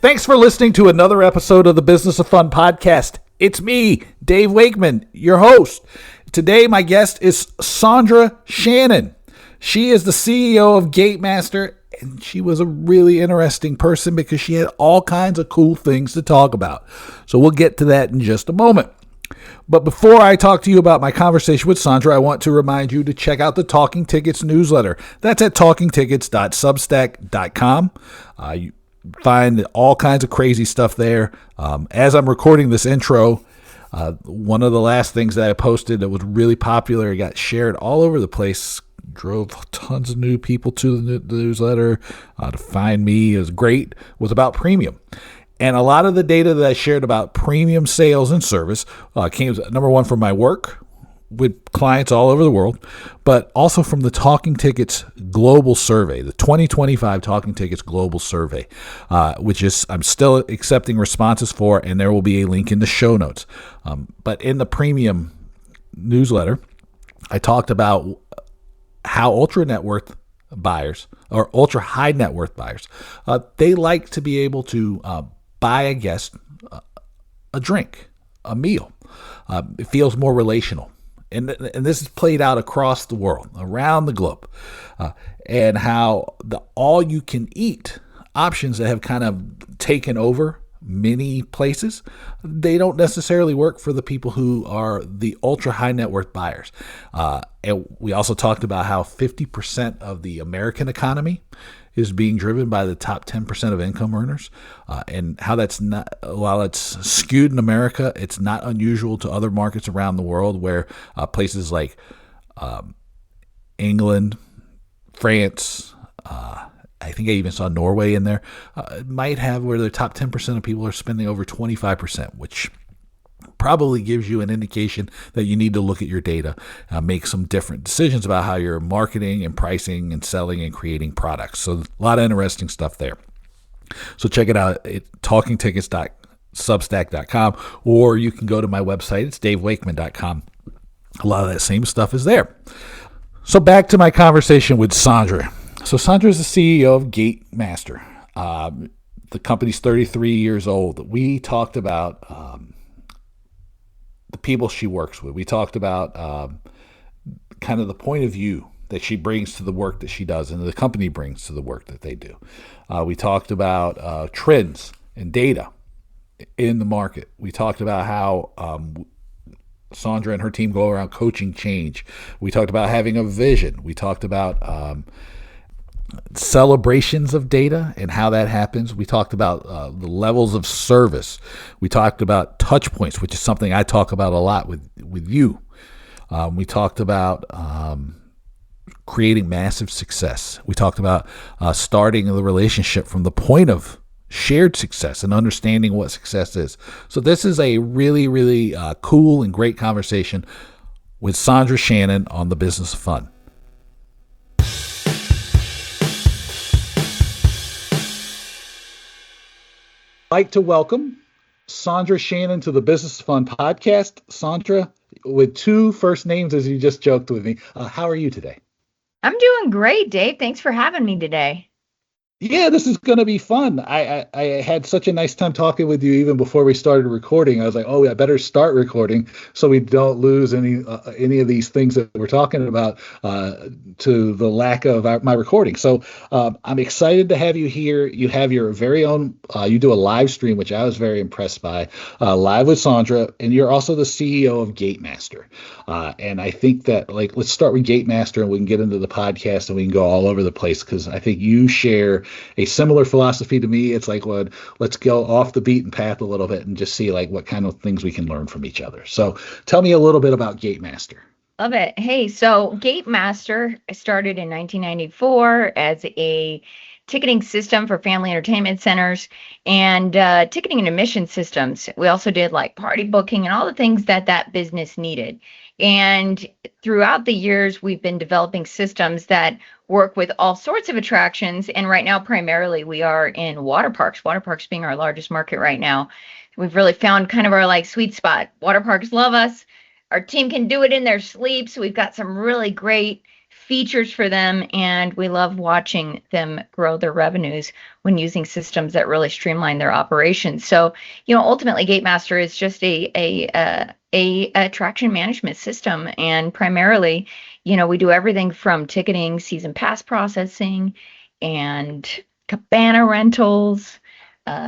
Thanks for listening to another episode of the Business of Fun podcast. It's me, Dave Wakeman, your host. Today, my guest is Sondra Shannon. She is the CEO of Gatemaster, and she was a really interesting person because she had all kinds of cool things to talk about. So we'll get to that in just a moment. But before I talk to you about my conversation with Sondra, I want to remind you to check out the Talking Tickets newsletter. That's at talkingtickets.substack.com. You find all kinds of crazy stuff there. As I'm recording this intro, one of the last things that I posted that was really popular, it got shared all over the place, drove tons of new people to the newsletter to find me. It was great. It was about premium. And a lot of the data that I shared about premium sales and service came, number one, from my work with clients all over the world, but also from the Talking Tickets Global Survey, the 2025 Talking Tickets Global Survey, which is I'm still accepting responses for, and there will be a link in the show notes. But in the premium newsletter, I talked about how ultra net worth buyers or ultra high net worth buyers, they like to be able to buy a guest a drink, a meal. It feels more relational. And this is played out across the world, around the globe, and how the all-you-can-eat options that have kind of taken over many places, they don't necessarily work for the people who are the ultra-high net worth buyers. And we also talked about how 50% of the American economy is being driven by the top 10% of income earners, and how that's not, while it's skewed in America, it's not unusual to other markets around the world where places like England, France, I think I even saw Norway in there, might have where the top 10% of people are spending over 25%, which probably gives you an indication that you need to look at your data, make some different decisions about how you're marketing and pricing and selling and creating products. So a lot of interesting stuff there. So check it out at talkingtickets.substack.com, or you can go to my website. It's davewakeman.com. A lot of that same stuff is there. So back to my conversation with Sondra. So Sondra is the CEO of Gatemaster. The company's 33 years old. We talked about the people she works with. We talked about kind of the point of view that she brings to the work that she does and the company brings to the work that they do. We talked about trends and data in the market. We talked about how Sondra and her team go around coaching change. We talked about having a vision. We talked about celebrations of data and how that happens. We talked about the levels of service. We talked about touch points, which is something I talk about a lot with you. We talked about creating massive success. We talked about starting the relationship from the point of shared success and understanding what success is. So this is a really, really cool and great conversation with Sondra Shannon on the Business of Fun. I'd like to welcome Sondra Shannon to the Business Fun podcast. Sondra, with two first names, as you just joked with me, how are you today? I'm doing great, Dave. Thanks for having me today. Yeah, this is going to be fun. I had such a nice time talking with you even before we started recording. I was like, oh, I better start recording so we don't lose any of these things that we're talking about to the lack of my recording. So I'm excited to have you here. You have your very own, you do a live stream, which I was very impressed by, live with Sondra, and you're also the CEO of Gatemaster. And I think that, let's start with Gatemaster and we can get into the podcast and we can go all over the place because I think you share a similar philosophy to me. It's like, well, let's go off the beaten path a little bit and just see what kind of things we can learn from each other. So tell me a little bit about Gatemaster. Love it. Hey, so Gatemaster started in 1994 as a ticketing system for family entertainment centers and ticketing and admission systems. We also did party booking and all the things that business needed. And throughout the years, we've been developing systems that work with all sorts of attractions. And right now, primarily, we are in water parks being our largest market right now. We've really found kind of our sweet spot. Water parks love us. Our team can do it in their sleep. So we've got some really great features for them, and we love watching them grow their revenues when using systems that really streamline their operations. So, ultimately, Gatemaster is just a attraction management system, and primarily, we do everything from ticketing, season pass processing, and cabana rentals,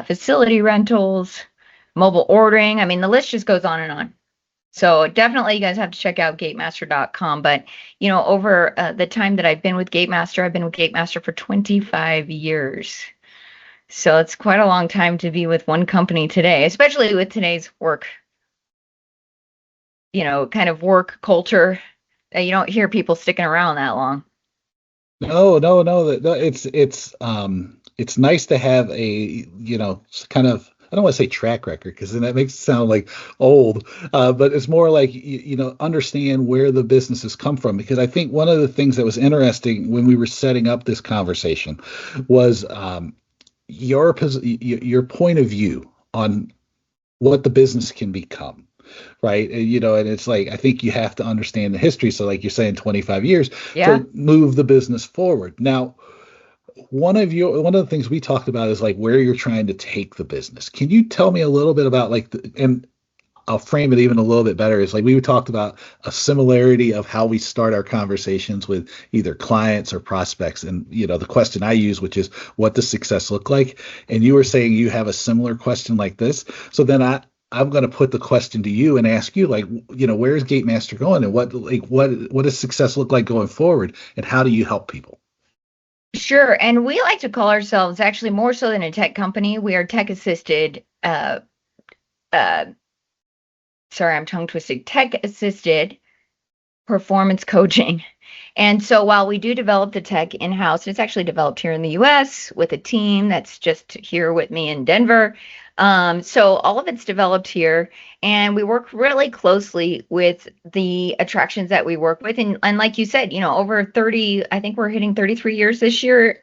facility rentals, mobile ordering. I mean, the list just goes on and on. So definitely you guys have to check out gatemaster.com. But, over the time that I've been with Gatemaster for 25 years. So it's quite a long time to be with one company today, especially with today's work, kind of work culture. You don't hear people sticking around that long. No, no, no. No, it's nice to have a, kind of, I don't want to say track record because then that makes it sound like old, but it's more like understand where the businesses come from. Because I think one of the things that was interesting when we were setting up this conversation was your point of view on what the business can become. Right. And it's like, I think you have to understand the history. So like you're saying, 25 years Yeah. to move the business forward. Now, one of the things we talked about is like where you're trying to take the business. Can you tell me a little bit about and I'll frame it even a little bit better, is like we talked about a similarity of how we start our conversations with either clients or prospects. And the question I use, which is, what does success look like? And you were saying you have a similar question like this. So then I'm going to put the question to you and ask you, like, where is Gatemaster going, and what does success look like going forward, and how do you help people? Sure. And we like to call ourselves, actually more so than a tech company, we are tech assisted, sorry, I'm tongue twisted, tech assisted performance coaching. And so while we do develop the tech in-house, it's actually developed here in the US with a team that's just here with me in Denver. So all of it's developed here, and we work really closely with the attractions that we work with. And like you said, over 30, I think we're hitting 33 years this year,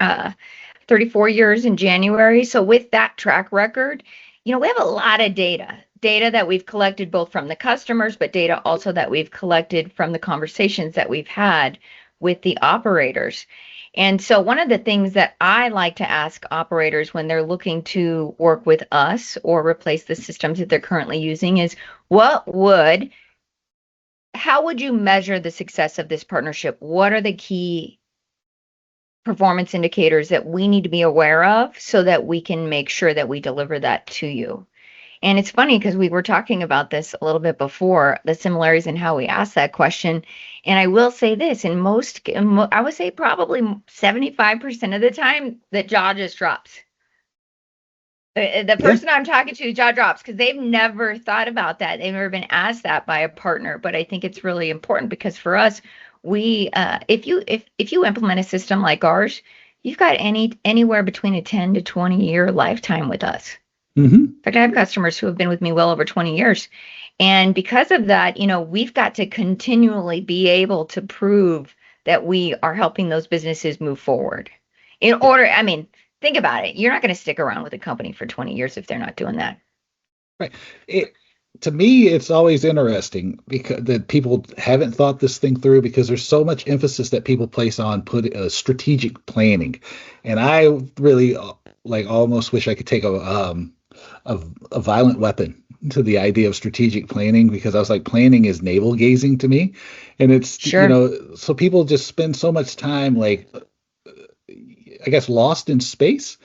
34 years in January. So with that track record, we have a lot of data that we've collected both from the customers, but data also that we've collected from the conversations that we've had with the operators. And so one of the things that I like to ask operators when they're looking to work with us or replace the systems that they're currently using is, how would you measure the success of this partnership? What are the key performance indicators that we need to be aware of so that we can make sure that we deliver that to you? And it's funny because we were talking about this a little bit before, the similarities in how we ask that question. And I will say this, I would say probably 75% of the time, the jaw just drops. The person I'm talking to, jaw drops, because they've never thought about that. They've never been asked that by a partner. But I think it's really important because for us, if you implement a system like ours, you've got anywhere between a 10 to 20-year lifetime with us. Mm-hmm. In fact, I have customers who have been with me well over 20 years. And because of that, we've got to continually be able to prove that we are helping those businesses move forward. Think about it. You're not going to stick around with a company for 20 years if they're not doing that. Right. To me, it's always interesting because that people haven't thought this thing through, because there's so much emphasis that people place on strategic planning. And I really almost wish I could take a violent weapon to the idea of strategic planning, because I was like, planning is navel gazing to me. And it's, Sure. so people just spend so much time, I guess, lost in space,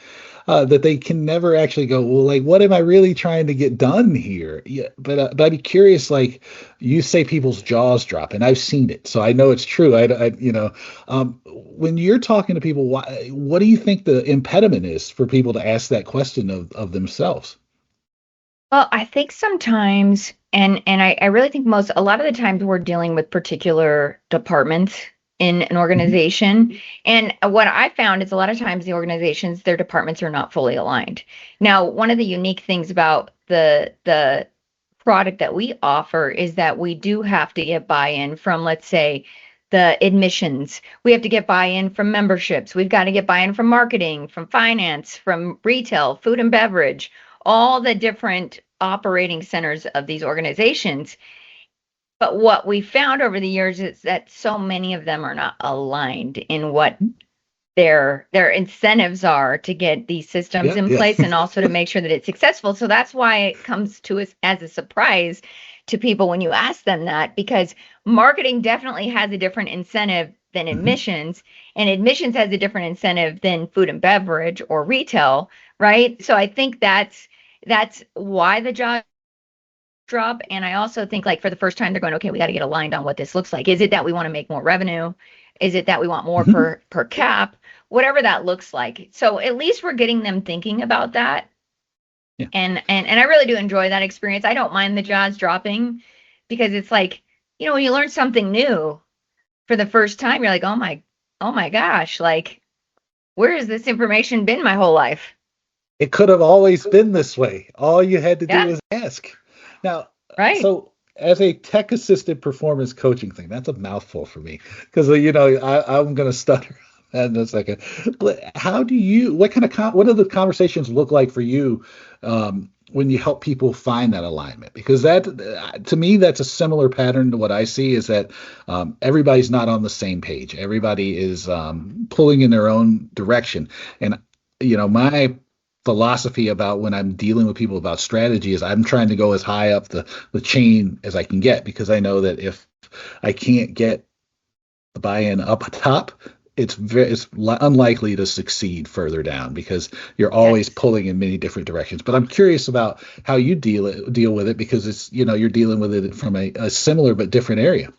that they can never actually go, well, what am I really trying to get done here? Yeah, but I'd be curious, you say people's jaws drop, and I've seen it, so I know it's true. When you're talking to people, what do you think the impediment is for people to ask that question of themselves? Well, I think sometimes, and I really think a lot of the times we're dealing with particular departments in an organization. And what I found is a lot of times the organizations, their departments are not fully aligned. Now, one of the unique things about the product that we offer is that we do have to get buy-in from, let's say, the admissions. We have to get buy-in from memberships. We've got to get buy-in from marketing, from finance, from retail, food and beverage, all the different operating centers of these organizations. But what we found over the years is that so many of them are not aligned in what their incentives are to get these systems Yeah, in yeah. place and also to make sure that it's successful. So that's why it comes to us as a surprise to people when you ask them that, because marketing definitely has a different incentive than Mhm. admissions, and admissions has a different incentive than food and beverage or retail, right? So I think that's why the job drop. And I also think, like, for the first time, they're going, okay, we got to get aligned on what this looks like. Is it that we want to make more revenue? Is it that we want more Mhm. per cap? Whatever that looks like. So at least we're getting them thinking about that. Yeah. And I really do enjoy that experience. I don't mind the jaws dropping because it's like, when you learn something new for the first time, you're like, oh my gosh, like, where has this information been my whole life? It could have always been this way. All you had to do Yeah, was ask. Now, right. so as a tech assisted performance coaching thing, that's a mouthful for me because I'm going to stutter in a second. But how do you? What kind of what do the conversations look like for you when you help people find that alignment? Because that, to me, that's a similar pattern to what I see is that everybody's not on the same page. Everybody is pulling in their own direction, and my philosophy about when I'm dealing with people about strategy is I'm trying to go as high up the chain as I can get because I know that if I can't get the buy-in up top, it's unlikely to succeed further down because you're always Yes. pulling in many different directions. But I'm curious about how you deal with it because it's you're dealing with it from a similar but different area.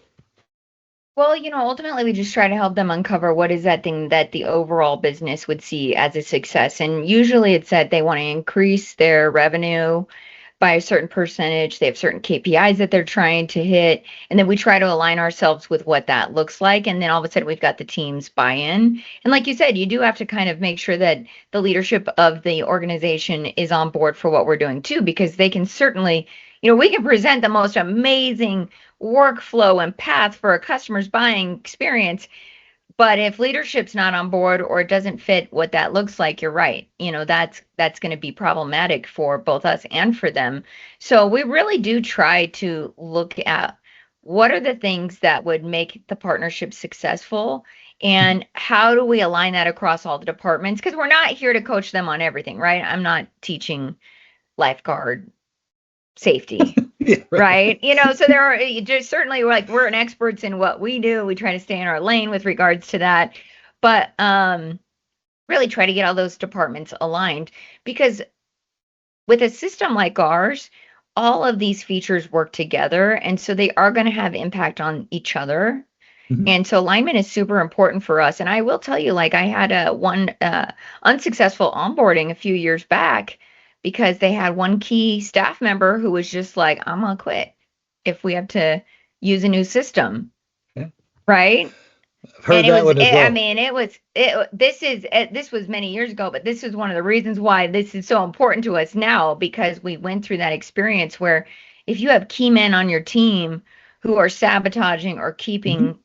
Well, ultimately, we just try to help them uncover what is that thing that the overall business would see as a success. And usually it's that they want to increase their revenue by a certain percentage. They have certain KPIs that they're trying to hit. And then we try to align ourselves with what that looks like. And then all of a sudden, we've got the team's buy in. And like you said, you do have to kind of make sure that the leadership of the organization is on board for what we're doing too, because they can certainly, we can present the most amazing workflow and path for a customer's buying experience, but if leadership's not on board or it doesn't fit what that looks like, you're right. That's going to be problematic for both us and for them. So we really do try to look at what are the things that would make the partnership successful and how do we align that across all the departments? Because we're not here to coach them on everything, right? I'm not teaching lifeguard safety, Yeah, right. right? So there are just certainly we're an experts in what we do. We try to stay in our lane with regards to that, but really try to get all those departments aligned because with a system like ours, all of these features work together, and so they are going to have impact on each other. Mhm. And so alignment is super important for us. And I will tell you, like I had a one unsuccessful onboarding a few years back because they had one key staff member who was just like, I'm gonna quit if we have to use a new system, Yeah. right? I've And heard that one as I well. mean, this was many years ago, but this is one of the reasons why this is so important to us now because we went through that experience where if you have key men on your team who are sabotaging or Mhm. keeping,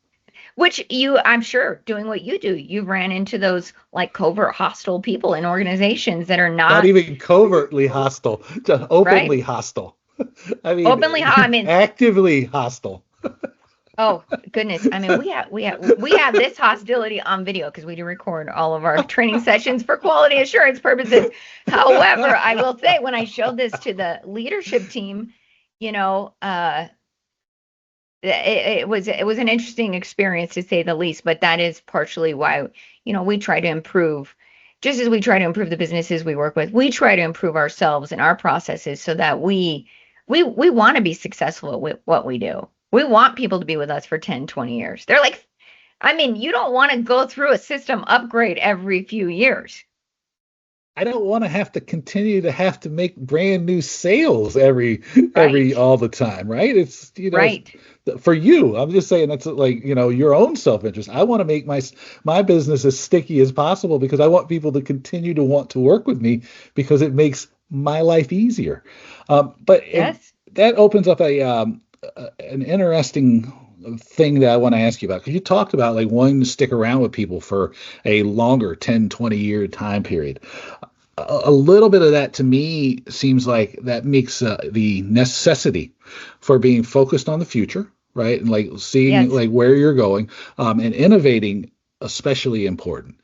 which I'm sure, doing what you do, you've ran into those like covert hostile people in organizations that are Not not even covertly hostile, just right. openly hostile. I Openly, I mean, mean, actively hostile. oh goodness, I mean, we have this hostility on video because we do record all of our training sessions for quality assurance purposes. However, I will say when I showed this to the leadership team, you know, uh, it was an interesting experience to say the least, but that is partially why we try to improve, just as we try to improve the businesses we work with. We try to improve ourselves and our processes so that we want to be successful with what we do. We want people to be with us for 10, 20 years. They're like, I mean, you don't want to go through a system upgrade every few years, I don't want to have to continue to have to make brand new sales right? every all the time, right? It's Right. for you. I'm just saying that's like your own self interest. I want to make my business as sticky as possible because I want people to continue to want to work with me because it makes my life easier. But Yes. that opens up an interesting thing that I want to ask you about because you talked about like wanting to stick around with people for a longer 10, 20-year time period. A little bit of that to me seems like that makes the necessity for being focused on the future right? And like seeing Yes. like where you're going, and innovating, especially important.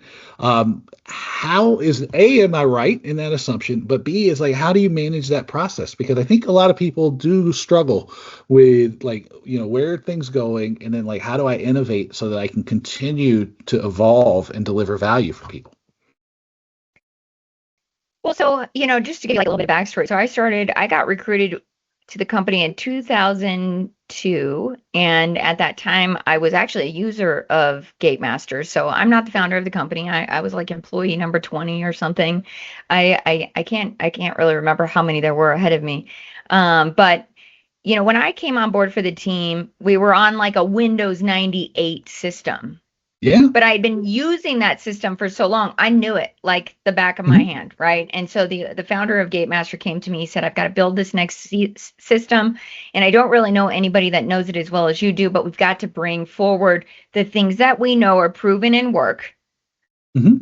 How is A, am I right in that assumption? But B is like, how do you manage that process? Because I think a lot of people do struggle with like, where are things going? And then like, how do I innovate so that I can continue to evolve and deliver value for people? Well, so, just to give you like a little bit of backstory. So I got recruited to the company in 2002. And at that time, I was actually a user of Gatemasters. So I'm not the founder of the company. I was like employee number 20 or something. I can't really remember how many there were ahead of me. But when I came on board for the team, we were on like a Windows 98 system. Yeah. But I'd been using that system for so long, I knew it like the back of my Hmm. hand, right? And so the founder of Gatemaster came to me. He said, "I've got to build this next system, and I don't really know anybody that knows it as well as you do, but we've got to bring forward the things that we know are proven in work, Hmm.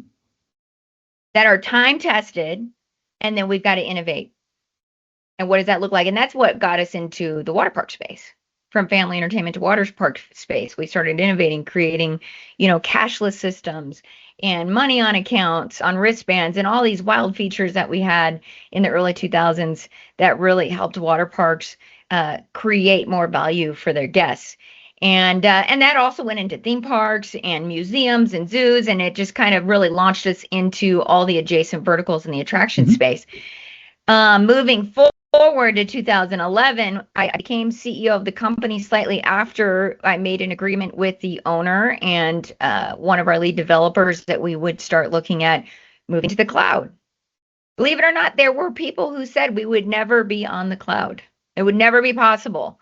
that are time tested, and then we've got to innovate." And what does that look like? And that's what got us into the water park space. From family entertainment to water park space, we started innovating, creating, cashless systems and money on accounts, on wristbands, and all these wild features that we had in the early 2000s that really helped water parks create more value for their guests. And that also went into theme parks and museums and zoos, and it just kind of really launched us into all the adjacent verticals in the attraction Hmm. space. Moving forward to 2011, I became CEO of the company slightly after I made an agreement with the owner and one of our lead developers that we would start looking at moving to the cloud. Believe it or not, there were people who said we would never be on the cloud. It would never be possible.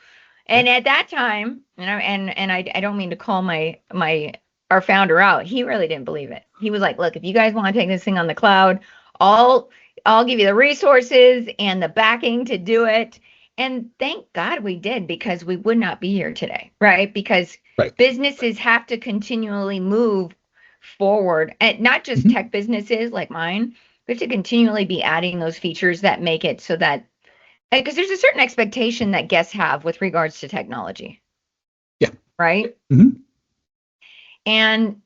Yeah. And at that time, I don't mean to call my our founder out. He really didn't believe it. He was like, "Look, if you guys want to take this thing on the cloud, I'll I'll give you the resources and the backing to do it." And thank God we did, because we would not be here today, right? Because Right. businesses have to continually move forward, and not just Hmm. tech businesses like mine. We have to continually be adding those features that make it so that, because there's a certain expectation that guests have with regards to technology, Yeah. right? Hmm. And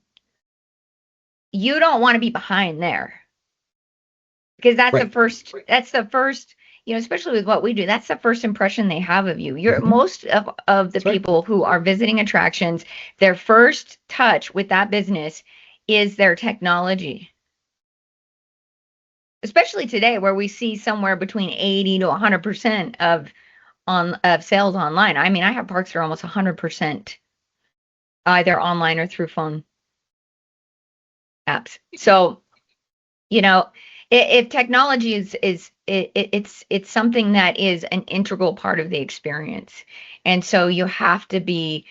you don't want to be behind there, because Right. that's the first, especially with what we do, that's the first impression they have of you. You're Hmm. most of the That's right. people who are visiting attractions, their first touch with that business is their technology. Especially today, where we see somewhere between 80 to 100% of sales online. I mean, I have parks that are almost 100% either online or through phone apps. So, you know, if technology it's something that is an integral part of the experience, and so you have to be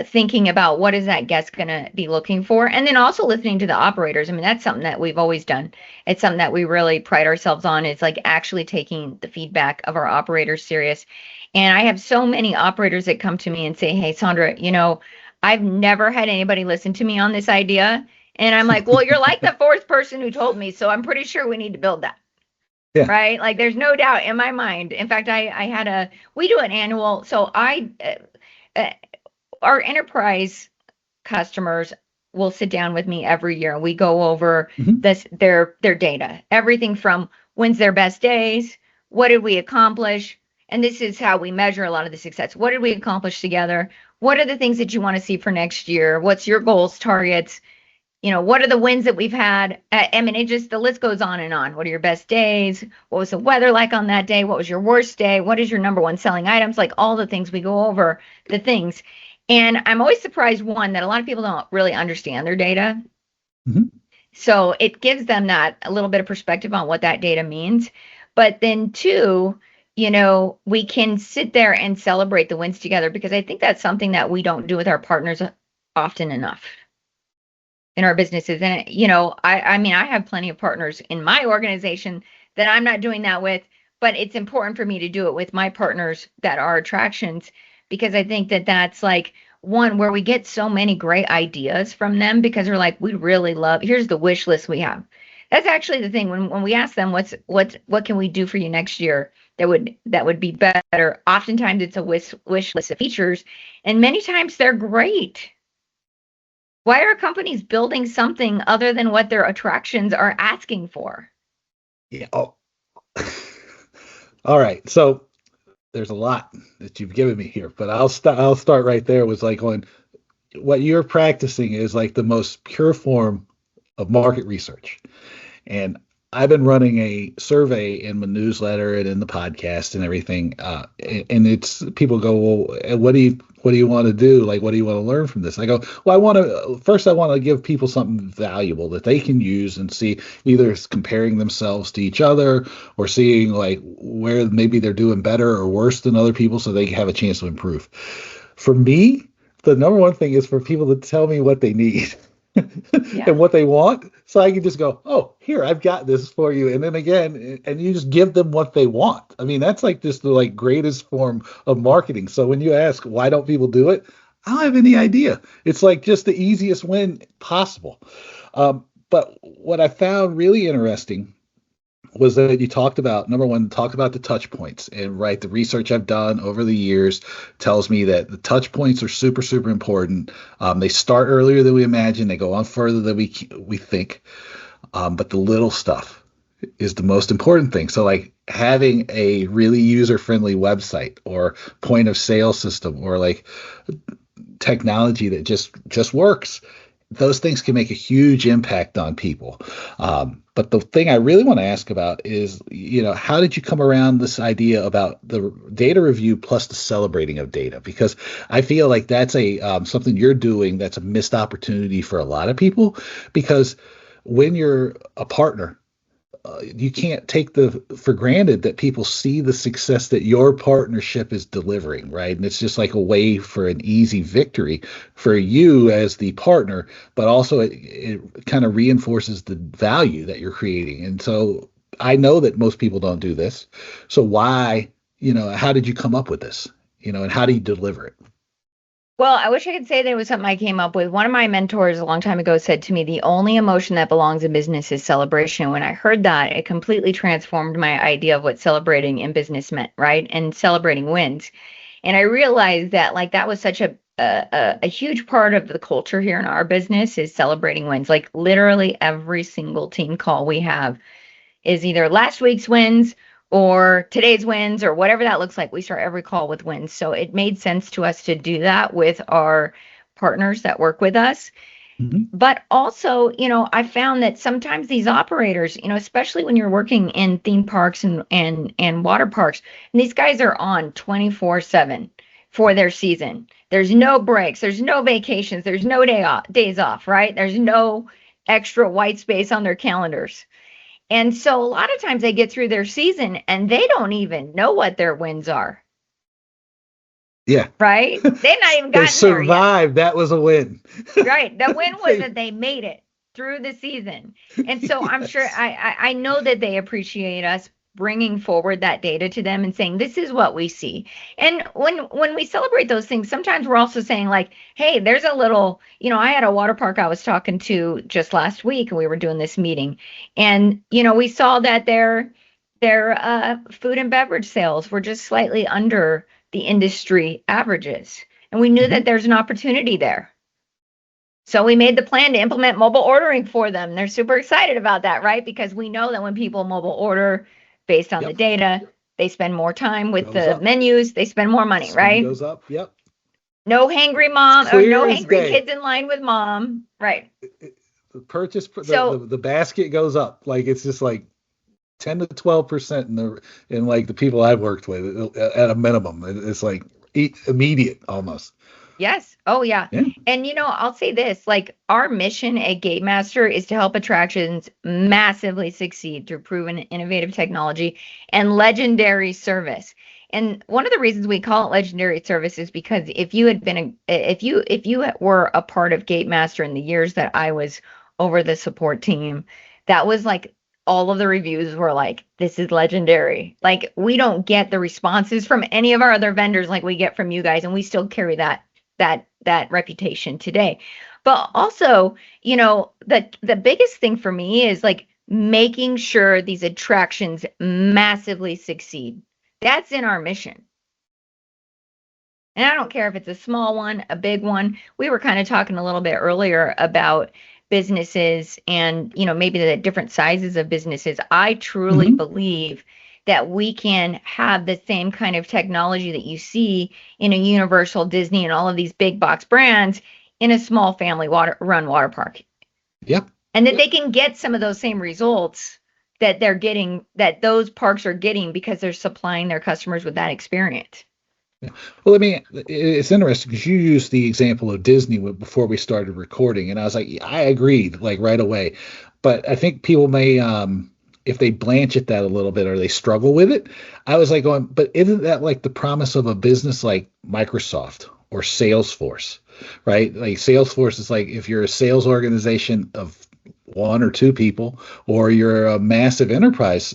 thinking about what is that guest going to be looking for, and then also listening to the operators. I mean, that's something that we've always done. It's something that we really pride ourselves on, is like actually taking the feedback of our operators serious. And I have so many operators that come to me and say, "Hey, Sondra, I've never had anybody listen to me on this idea." And I'm like, "Well, you're like the fourth person who told me, so I'm pretty sure we need to build that." Yeah. Right? Like, there's no doubt in my mind. In fact, we do an annual, so uh, our enterprise customers will sit down with me every year. We go over Hmm. their data, everything from when's their best days, what did we accomplish, and this is how we measure a lot of the success. What did we accomplish together? What are the things that you want to see for next year? What's your goals, targets? What are the wins that we've had? I mean, the list goes on and on. What are your best days? What was the weather like on that day? What was your worst day? What is your number one selling items? Like, all the things, we go over the things. And I'm always surprised, one, that a lot of people don't really understand their data. Hmm. So it gives them that a little bit of perspective on what that data means. But then two, we can sit there and celebrate the wins together, because I think that's something that we don't do with our partners often enough in our businesses. And I mean, I have plenty of partners in my organization that I'm not doing that with, but it's important for me to do it with my partners that are attractions, because I think that that's like one where we get so many great ideas from them, because we're like, we really love, here's the wish list we have. That's actually the thing, when we ask them what can we do for you next year, that would be better. Oftentimes it's a wish list of features, and many times they're great. Why are companies building something other than what their attractions are asking for? Yeah. Oh. All right. So there's a lot that you've given me here, but I'll start right there. Was like on what you're practicing is like the most pure form of market research. And I've been running a survey in my newsletter and in the podcast and everything. And it's people go, well, what do you want to do? Like, what do you want to learn from this? I go, well, I want to give people something valuable that they can use and see, either comparing themselves to each other or seeing like where maybe they're doing better or worse than other people so they have a chance to improve. For me, the number one thing is for people to tell me what they need. Yeah. And what they want, so I can just go, oh, here, I've got this for you, and then again, and you just give them what they want. I mean, that's like just the like greatest form of marketing. So when you ask why don't people do it, I don't have any idea. It's like just the easiest win possible. But what I found really interesting was that you talked about, number one, talk about the touch points. And right, the research I've done over the years tells me that the touch points are super, super important. They start earlier than we imagine. They go on further than we think. But the little stuff is the most important thing. So like having a really user-friendly website or point of sale system or like technology that just works, those things can make a huge impact on people. But the thing I really want to ask about is, how did you come around this idea about the data review plus the celebrating of data? Because I feel like that's a something you're doing that's a missed opportunity for a lot of people. Because when you're a partner, you can't take for granted that people see the success that your partnership is delivering, right? And it's just like a way for an easy victory for you as the partner, but also it kind of reinforces the value that you're creating. And so I know that most people don't do this. So why, how did you come up with this, and how do you deliver it? Well, I wish I could say that it was something I came up with. One of my mentors a long time ago said to me, the only emotion that belongs in business is celebration. When I heard that, it completely transformed my idea of what celebrating in business meant, right? And celebrating wins. And I realized that like that was such a huge part of the culture here in our business is celebrating wins. Like literally every single team call we have is either last week's wins or today's wins or whatever that looks like. We start every call with wins. So it made sense to us to do that with our partners that work with us. Mm-hmm. But also, I found that sometimes these operators, especially when you're working in theme parks and water parks, and these guys are on 24/7 for their season. There's no breaks, there's no vacations, there's no days off, right? There's no extra white space on their calendars. And so a lot of times they get through their season and they don't even know what their wins are. Yeah. Right? They've not even They gotten there yet. survived. That was a win. Right. The win was that they made it through the season. And so I'm sure I know that they appreciate us bringing forward that data to them and saying, this is what we see. And when we celebrate those things, sometimes we're also saying like, hey, there's a little, I had a water park I was talking to just last week and we were doing this meeting and, we saw that their food and beverage sales were just slightly under the industry averages. And we knew that there's an opportunity there. So we made the plan to implement mobile ordering for them. They're super excited about that, right? Because we know that when people mobile order based on the data, they spend more time with the menus, they spend more money, right? Goes up. Yep. No hangry mom or no hangry kids in line with mom. Right. The purchase, the basket goes up. Like it's just like 10 to 12% in like the people I've worked with at a minimum. It's like immediate almost. Yes. Oh, yeah. And, I'll say this, like our mission at Gatemaster is to help attractions massively succeed through proven innovative technology and legendary service. And one of the reasons we call it legendary service is because if you were a part of Gatemaster in the years that I was over the support team, that was like all of the reviews were like, this is legendary. Like we don't get the responses from any of our other vendors like we get from you guys, and we still carry that reputation today. But also, the biggest thing for me is like making sure these attractions massively succeed. That's in our mission. And I don't care if it's a small one, a big one. We were kind of talking a little bit earlier about businesses and, maybe the different sizes of businesses. I truly Hmm. believe that we can have the same kind of technology that you see in a Universal, Disney, and all of these big box brands in a small family run water park. Yep. And that they can get some of those same results that they're getting, that those parks are getting because they're supplying their customers with that experience. Yeah. Well, it's interesting because you used the example of Disney before we started recording, and I was like, I agreed, like right away. But I think people may, if they blanch at that a little bit or they struggle with it, I was like going, but isn't that like the promise of a business like Microsoft or Salesforce, right? Like Salesforce is like if you're a sales organization of one or two people, or you're a massive enterprise,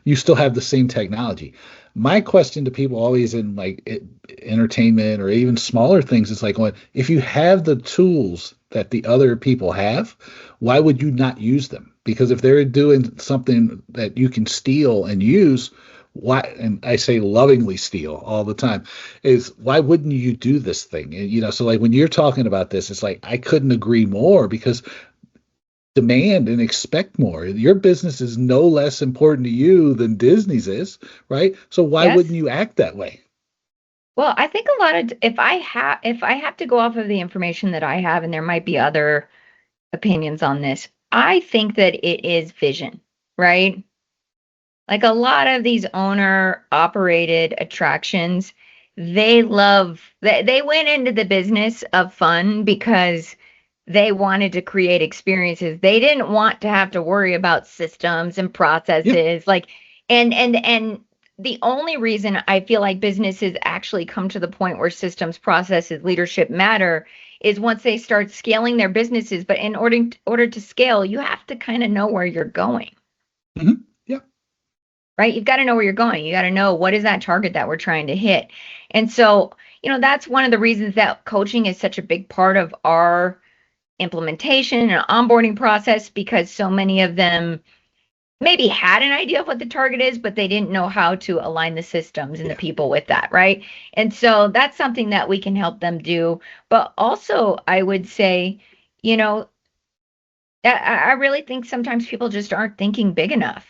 you still have the same technology. My question to people always in like entertainment or even smaller things is like, if you have the tools that the other people have, why would you not use them? Because if they're doing something that you can steal and use, why, and I say lovingly steal all the time, is why wouldn't you do this thing? And, so like when you're talking about this, it's like I couldn't agree more because demand and expect more. Your business is no less important to you than Disney's is, right? So why wouldn't Yes. you act that way? Well, I think a lot of if I have to go off of the information that I have, and there might be other opinions on this, I think that it is vision, right? Like a lot of these owner operated attractions, they went into the business of fun because they wanted to create experiences. They didn't want to have to worry about systems and Yeah. processes. Like, and the only reason I feel like businesses actually come to the point where systems, processes, leadership matter is once they start scaling their businesses. But in order to scale, you have to kind of know where you're going, Yeah. right? You've got to know where you're going. You got to know what is that target that we're trying to hit. And so, that's one of the reasons that coaching is such a big part of our implementation and onboarding process, because so many of them maybe had an idea of what the target is, but they didn't know how to align the systems and the Yeah. people with that, right? And so that's something that we can help them do. But also, I would say, you know, I really think sometimes people just aren't thinking big enough,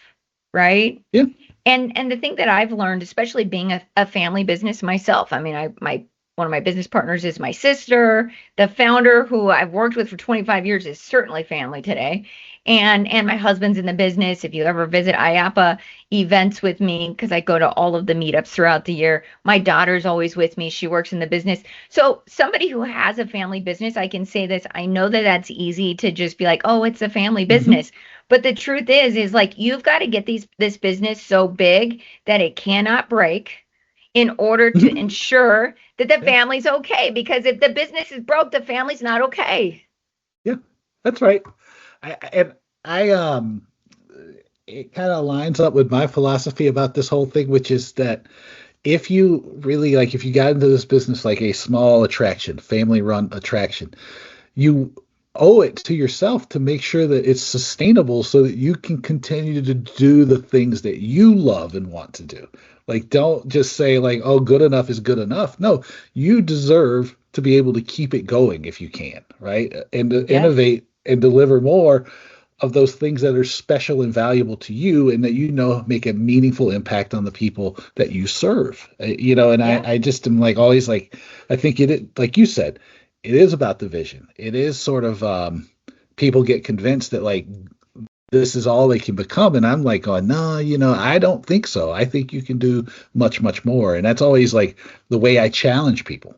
right? Yeah. And the thing that I've learned, especially being a family business myself, I mean, I my one of my business partners is my sister. The founder, who I've worked with for 25 years, is certainly family today. And my husband's in the business. If you ever visit IAPA events with me, because I go to all of the meetups throughout the year, my daughter's always with me. She works in the business. So somebody who has a family business, I can say this. I know that that's easy to just be like, oh, it's a family Hmm. business. But the truth is like you've got to get this business so big that it cannot break in order to Hmm. ensure that the Yeah. family's okay. Because if the business is broke, the family's not okay. Yeah. That's right. And I it kind of lines up with my philosophy about this whole thing, which is that if you really like, if you got into this business like a small attraction, family run attraction, you owe it to yourself to make sure that it's sustainable so that you can continue to do the things that you love and want to do. Like, don't just say, like, oh, good enough is good enough. No, you deserve to be able to keep it going if you can, right? And to Yes. innovate and deliver more of those things that are special and valuable to you and that make a meaningful impact on the people that you serve. And Yeah. I just am like always like I think like you said, it is about the vision. It is sort of people get convinced that like this is all they can become, and I'm like, going, no, I don't think so. I think you can do much, much more, and that's always like the way I challenge people.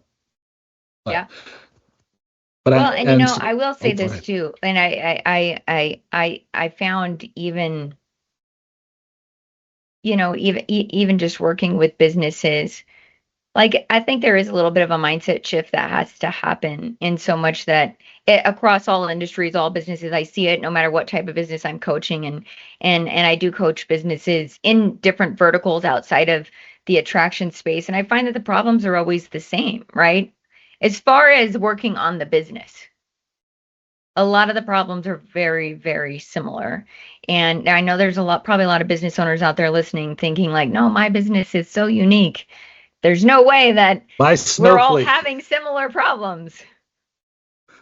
But Yeah. but Well, I and and I will oh, say go this ahead. too. And I found even just working with businesses, like I think there is a little bit of a mindset shift that has to happen, in so much that across all industries, all businesses, I see it no matter what type of business I'm coaching. And I do coach businesses in different verticals outside of the attraction space, and I find that the problems are always the same, right? As far as working on the business, A lot of the problems are very, very similar. And I know there's probably a lot of business owners out there listening thinking like, no, my business is so unique. There's no way that My we're all snowflake. having similar problems.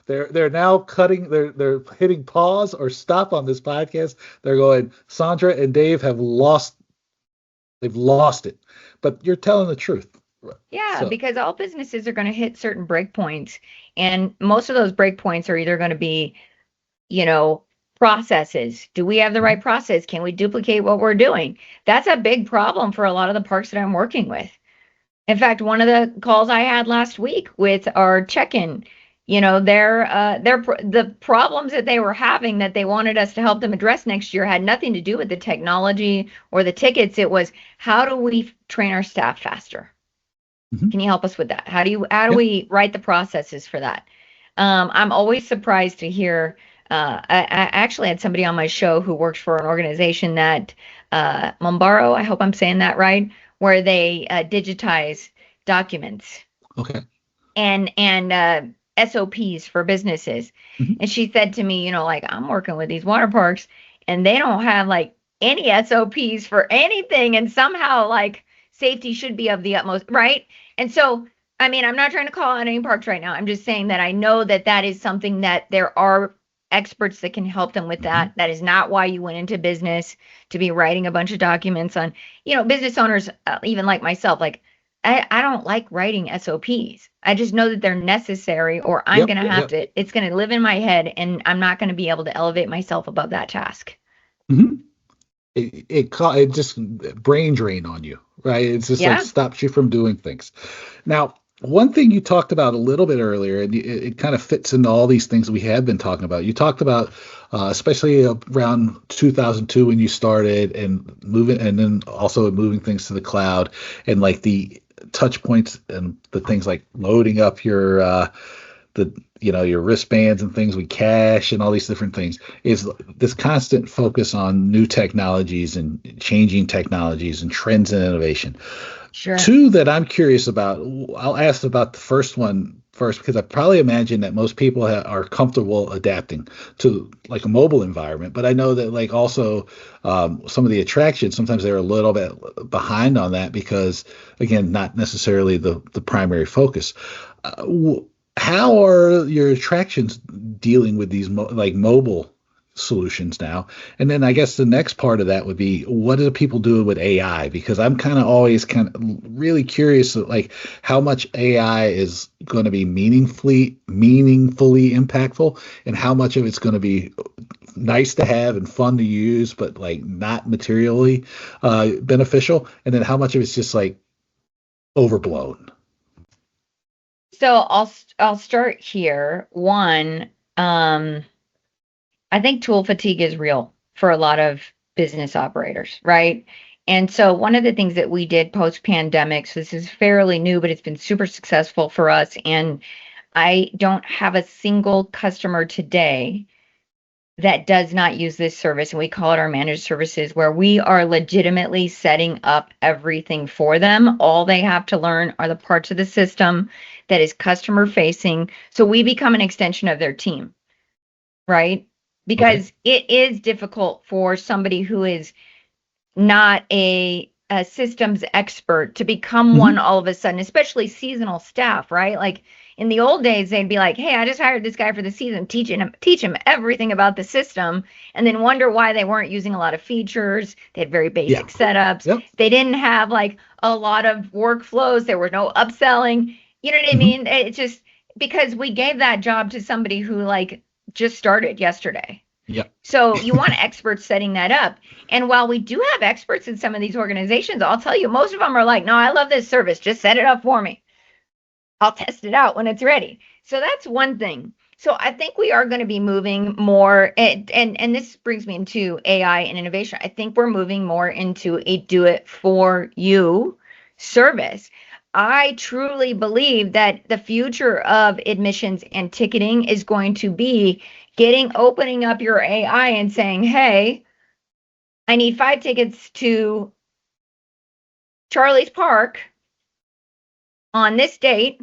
They're now cutting. They're hitting pause or stop on this podcast. They're going. Sondra and Dave have lost. They've lost it. But you're telling the truth. Yeah, So. because all businesses are going to hit certain breakpoints, and most of those breakpoints are either going to be, you know, processes. Do we have the right process? Can we duplicate what we're doing? That's a big problem for a lot of the parks that I'm working with. In fact, one of the calls I had last week with our check-in, the problems that they were having that they wanted us to help them address next year had nothing to do with the technology or the tickets. It was, how do we train our staff faster? Mm-hmm. Can you help us with that? How do Yeah. we write the processes for that? I'm always surprised to hear. I actually had somebody on my show who works for an organization that Mombaro, I hope I'm saying that right, where they digitize documents Okay. and SOPs for businesses. Mm-hmm. And she said to me, like, I'm working with these water parks and they don't have like any SOPs for anything. And somehow like safety should be of the utmost, right? And so, I mean, I'm not trying to call out any parks right now. I'm just saying that I know that that is something that there are experts that can help them with that. Mm-hmm. That is not why you went into business, to be writing a bunch of documents on, business owners, even like myself, like I don't like writing SOPs. I just know that they're necessary, or I'm Yep. going to have Yep. to, it's going to live in my head, and I'm not going to be able to elevate myself above that task. Mm-hmm. It just brain drain on you, right? It's just like Yeah. stops you from doing things. Now, one thing you talked about a little bit earlier, and it kind of fits into all these things we have been talking about. You talked about, especially around 2002 when you started, and moving, and then also moving things to the cloud, and like the touch points and the things like loading up your wristbands and things with cash and all these different things, is this constant focus on new technologies and changing technologies and trends and innovation. Sure. Two that I'm curious about. I'll ask about the first one first, because I probably imagine that most people are comfortable adapting to like a mobile environment. But I know that like also some of the attractions, sometimes they're a little bit behind on that because, again, not necessarily the primary focus. How are your attractions dealing with these like mobile solutions now? And then I guess the next part of that would be, what are people doing with AI? Because I'm kind of always kind of really curious, like how much AI is going to be meaningfully impactful, and how much of it's going to be nice to have and fun to use, but like not materially beneficial, and then how much of it's just like overblown. So I'll start here. One, I think tool fatigue is real for a lot of business operators, right? And so one of the things that we did post pandemic, so this is fairly new, but it's been super successful for us. And I don't have a single customer today that does not use this service. And we call it our managed services, where we are legitimately setting up everything for them. All they have to learn are the parts of the system that is customer facing. So we become an extension of their team, right? Okay. Because it is difficult for somebody who is not a systems expert to become one Mm-hmm. all of a sudden, especially seasonal staff, right? Like in the old days, they'd be like, "Hey, I just hired this guy for the season, teach him everything about the system," and then wonder why they weren't using a lot of features. They had very Yeah. basic setups. Yep. They didn't have like a lot of workflows. There were no upselling. You know what I Mm-hmm. mean? It's just because we gave that job to somebody who like just started yesterday. Yep. So you want experts setting that up. And while we do have experts in some of these organizations, I'll tell you, most of them are like, no, I love this service. Just set it up for me. I'll test it out when it's ready. So that's one thing. So I think we are going to be moving more, and this brings me into AI and innovation. I think we're moving more into a do it for you service. I truly believe that the future of admissions and ticketing is going to be opening up your AI and saying, hey, I need 5 tickets to Charlie's Park on this date.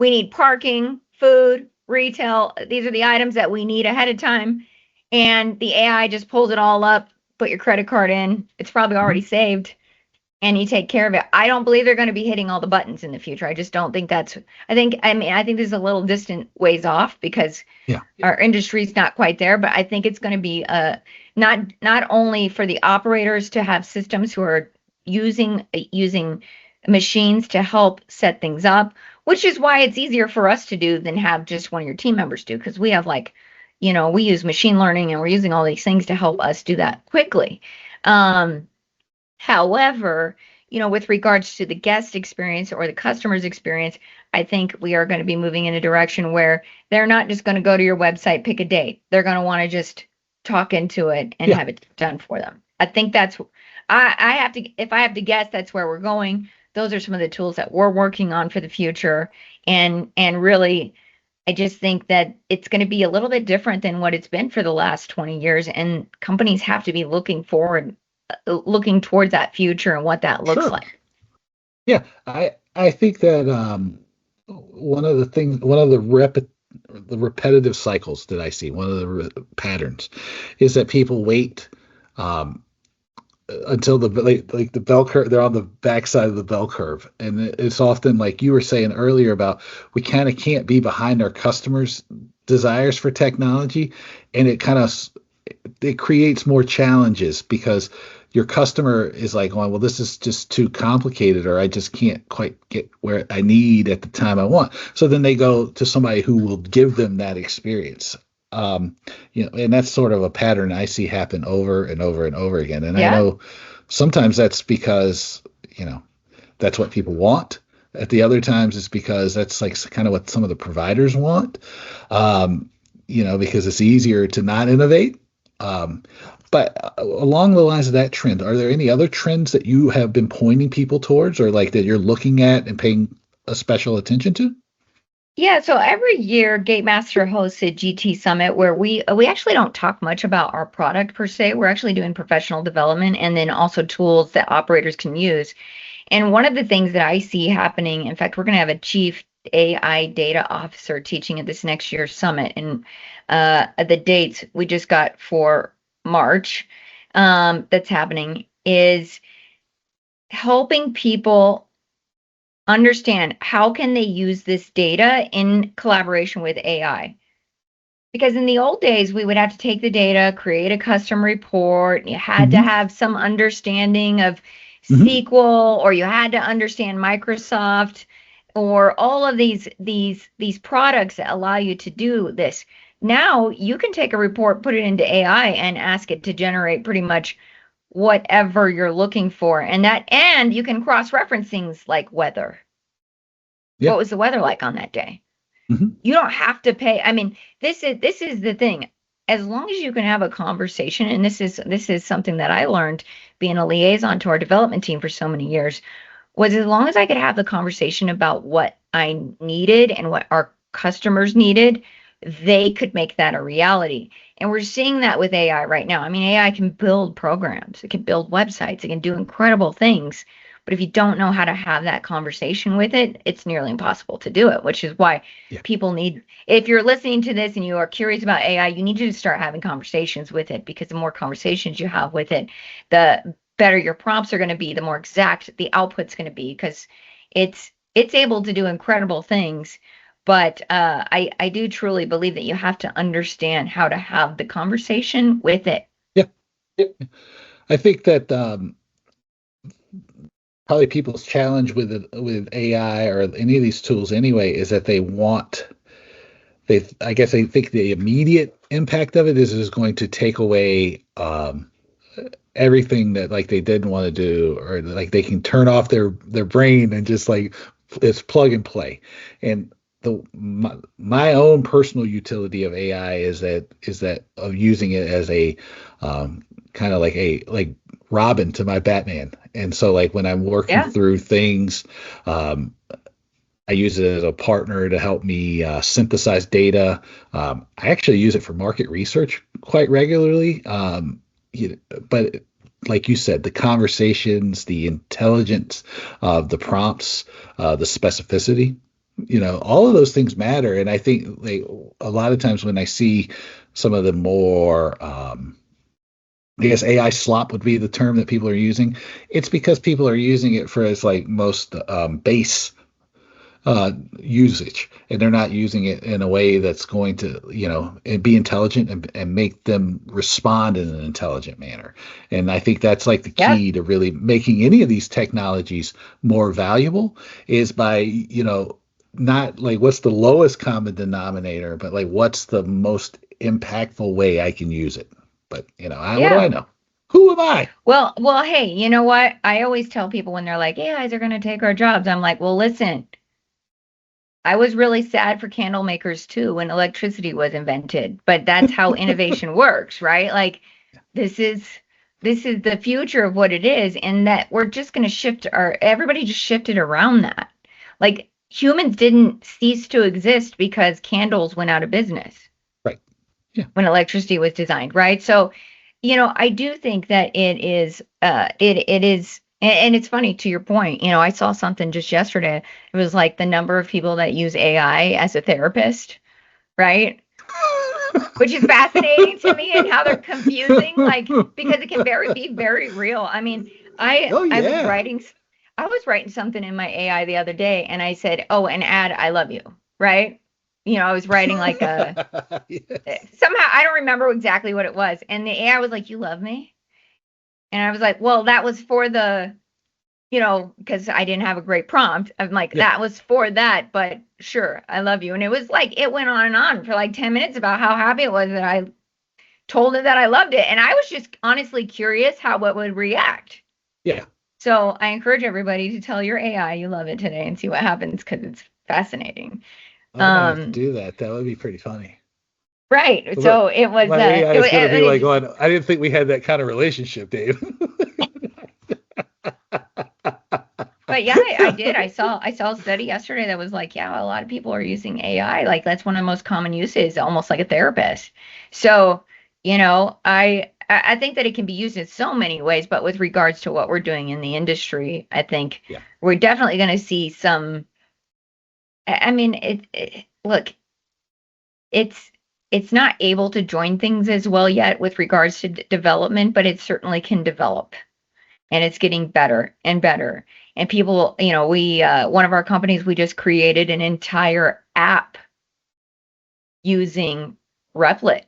We need parking, food, retail. These are the items that we need ahead of time. And the AI just pulls it all up, put your credit card in. It's probably already Mhm. saved and you take care of it. I don't believe they're going to be hitting all the buttons in the future. I just don't think that's, I think this is a little distant ways off because Yeah, our industry's not quite there, but I think it's going to be not only for the operators to have systems who are using machines to help set things up, which is why it's easier for us to do than have just one of your team members do because we have we use machine learning and we're using all these things to help us do that quickly. Um, However, with regards to the guest experience or the customer's experience, I think we are going to be moving in a direction where they're not just going to go to your website, pick a date. They're going to want to just talk into it and yeah, have it done for them. I think I have to, if I have to guess, that's where we're going. Those are some of the tools that we're working on for the future. And really, I just think that it's going to be a little bit different than what it's been for the last 20 years. And companies have to be looking towards that future and what that looks sure. like. Yeah, I think that one of the repetitive cycles that I see, one of the patterns, is that people wait um, until like the bell curve. They're on the backside of the bell curve, and it's often like you were saying earlier about we kind of can't be behind our customers' desires for technology, and it creates more challenges because your customer is like, well, this is just too complicated, or I just can't quite get where I need at the time I want. So then they go to somebody who will give them that experience. Um, and that's sort of a pattern I see happen over and over and over again. And I Yeah. know sometimes that's because, you know, that's what people want. At the other times, it's because that's like kind of what some of the providers want. Um, because it's easier to not innovate. But along the lines of that trend, are there any other trends that you have been pointing people towards or like that you're looking at and paying a special attention to? Yeah, so every year Gatemaster hosts a GT Summit where we actually don't talk much about our product per se. We're actually doing professional development and then also tools that operators can use. And one of the things that I see happening, in fact, we're going to have a chief AI data officer teaching at this next year's summit. And the dates we just got for March that's happening is helping people understand how can they use this data in collaboration with AI. Because in the old days, we would have to take the data, create a custom report. You had to Hmm. have some understanding of Hmm. SQL, or you had to understand Microsoft, or all of these products that allow you to do this. Now you can take a report, put it into AI, and ask it to generate pretty much whatever you're looking for. And you can cross-reference things like weather. Yeah. What was the weather like on that day? Hmm. You don't have to pay. I mean, this is the thing. As long as you can have a conversation, and this is something that I learned being a liaison to our development team for so many years, was as long as I could have the conversation about what I needed and what our customers needed, they could make that a reality. And we're seeing that with AI right now. I mean, AI can build programs, it can build websites, it can do incredible things. But if you don't know how to have that conversation with it, it's nearly impossible to do it, which is why Yeah. people need, if you're listening to this and you are curious about AI, you need to start having conversations with it because the more conversations you have with it, the better your prompts are going to be, the more exact the output's going to be because it's able to do incredible things. But I do truly believe that you have to understand how to have the conversation with it. Yeah. I think that probably people's challenge with AI or any of these tools anyway is that I guess they think the immediate impact of it is going to take away everything that like they didn't want to do, or like they can turn off their brain and just like it's plug and play. And my own personal utility of AI is that of using it as a kind of like Robin to my Batman. And so like when I'm working Yeah. through things, um, I use it as a partner to help me synthesize data. I actually use it for market research quite regularly. But like you said, the conversations, the intelligence of the prompts, the specificity. all of those things matter. And I think like a lot of times when I see some of the more, I guess AI slop would be the term that people are using. It's because people are using it for its like most base usage, and they're not using it in a way that's going to, and be intelligent and make them respond in an intelligent manner. And I think that's like the Yeah. key to really making any of these technologies more valuable is by, not like what's the lowest common denominator, but like what's the most impactful way I can use it. But, what do I Yeah. know? Who am I? Well, hey, you know what? I always tell people when they're like, AIs are going to take our jobs. I'm like, well, listen, I was really sad for candle makers too when electricity was invented, but that's how innovation works, right? Like this is the future of what it is, and that we're just going to shift everybody just shifted around that. Like humans didn't cease to exist because candles went out of business Right. Yeah. when electricity was designed, right? So, I do think that it is, and it's funny to your point. I saw something just yesterday. It was like the number of people that use AI as a therapist, right? Which is fascinating to me and how they're confusing, like because it can be very real. I mean, I Oh I was yeah. writing I was writing something in my AI the other day, and I said, "Oh, and add I love you," right? I was writing like a Yes. somehow I don't remember exactly what it was, and the AI was like, "You love me," and I was like, "Well, that was for the." Because I didn't have a great prompt. I'm like, Yeah. that was for that, but sure, I love you. And it was like, it went on and on for like 10 minutes about how happy it was that I told it that I loved it. And I was just honestly curious how it would react. Yeah. So I encourage everybody to tell your AI you love it today and see what happens because it's fascinating. I might have to Um, do that. That would be pretty funny. right. But So it was, my AI is going to be like just, going, I didn't think we had that kind of relationship, Dave. but yeah, I did. I saw a study yesterday that was like, yeah, a lot of people are using AI. Like that's one of the most common uses, almost like a therapist. So, I think that it can be used in so many ways, but with regards to what we're doing in the industry, I think Yeah. we're definitely going to see some. I mean, look, it's it's not able to join things as well yet with regards to development, but it certainly can develop, and it's getting better and better. And people, we one of our companies, we just created an entire app using Replit,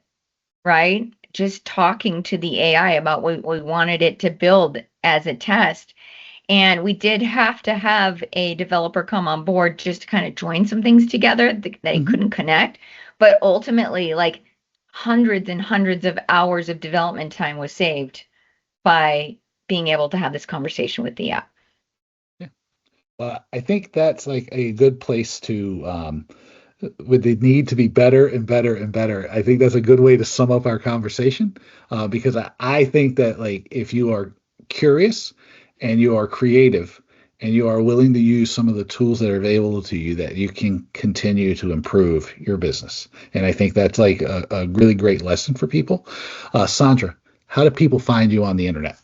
right? Just talking to the AI about what we wanted it to build as a test. And we did have to have a developer come on board just to kind of join some things together that he Hmm. couldn't connect. But ultimately, like hundreds and hundreds of hours of development time was saved by being able to have this conversation with the app. Yeah. Well, I think that's like a good place to, with the need to be better and better and better. I think that's a good way to sum up our conversation, because I think that like if you are curious and you are creative and you are willing to use some of the tools that are available to you, that you can continue to improve your business. And I think that's like a really great lesson for people. Sondra, how do people find you on the internet?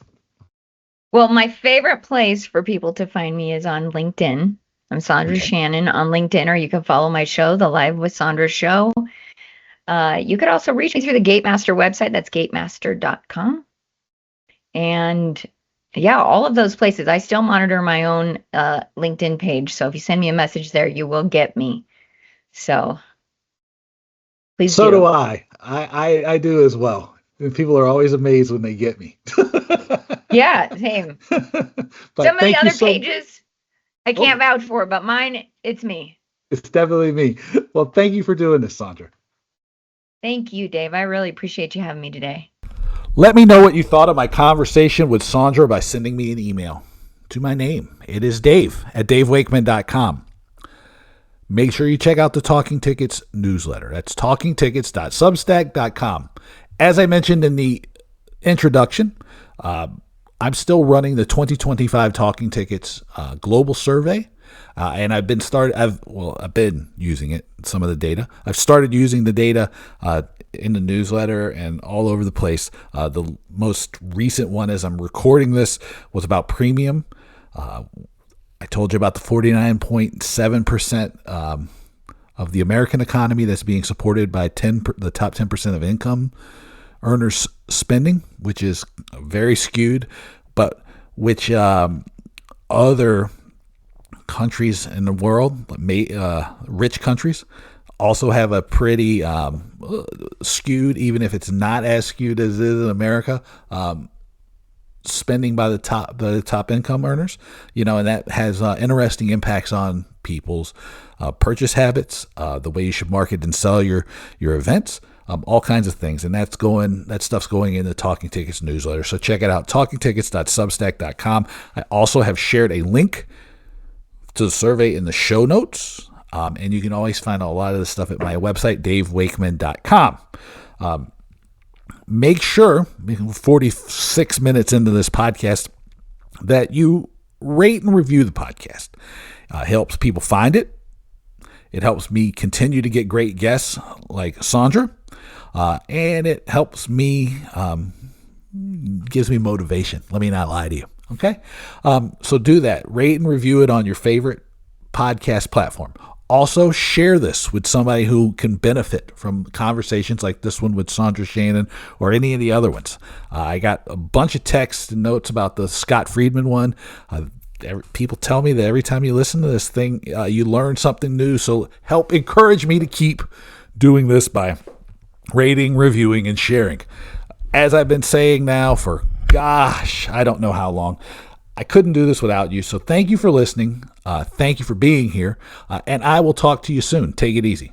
Well, my favorite place for people to find me is on LinkedIn. I'm Sondra Okay. Shannon on LinkedIn, or you can follow my show, The Live with Sondra Show. You could also reach me through the Gatemaster website. That's gatemaster.com. And yeah, all of those places. I still monitor my own LinkedIn page. So if you send me a message there, you will get me. So please So do do. I. I do as well. And people are always amazed when they get me. Yeah, same. Some But of the thank you other so. pages I can't Oh, vouch for, but mine, it's me. it's definitely me. Well, thank you for doing this, Sandra. Thank you, Dave. I really appreciate you having me today. Let me know what you thought of my conversation with Sandra by sending me an email to my name. It is Dave at davewakeman.com. Make sure you check out the Talking Tickets newsletter. That's talkingtickets.substack.com. As I mentioned in the introduction, I'm still running the 2025 Talking Tickets global survey, and I've been using it. Some of the data I've started using the data in the newsletter and all over the place. The most recent one, as I'm recording this, was about premium. I told you about the 49.7% of the American economy that's being supported by the top 10% of income earners spending, which is very skewed, but which other countries in the world, rich countries, also have a pretty skewed, even if it's not as skewed as it is in America, spending by the top income earners, and that has interesting impacts on people's purchase habits, the way you should market and sell your events, all kinds of things. And that stuff's going in the Talking Tickets newsletter. So check it out, talkingtickets.substack.com. I also have shared a link to the survey in the show notes. And you can always find a lot of this stuff at my website, davewakeman.com. Make sure, 46 minutes into this podcast, that you rate and review the podcast. Helps people find it. It helps me continue to get great guests like Sondra. And it helps me, gives me motivation. Let me not lie to you. Okay? So do that. Rate and review it on your favorite podcast platform. Also, share this with somebody who can benefit from conversations like this one with Sondra Shannon or any of the other ones. I got a bunch of texts and notes about the Scott Friedman one. People tell me that every time you listen to this thing, you learn something new. So help encourage me to keep doing this by rating, reviewing, and sharing. As I've been saying now for, I don't know how long, I couldn't do this without you. So thank you for listening. Thank you for being here. And I will talk to you soon. Take it easy.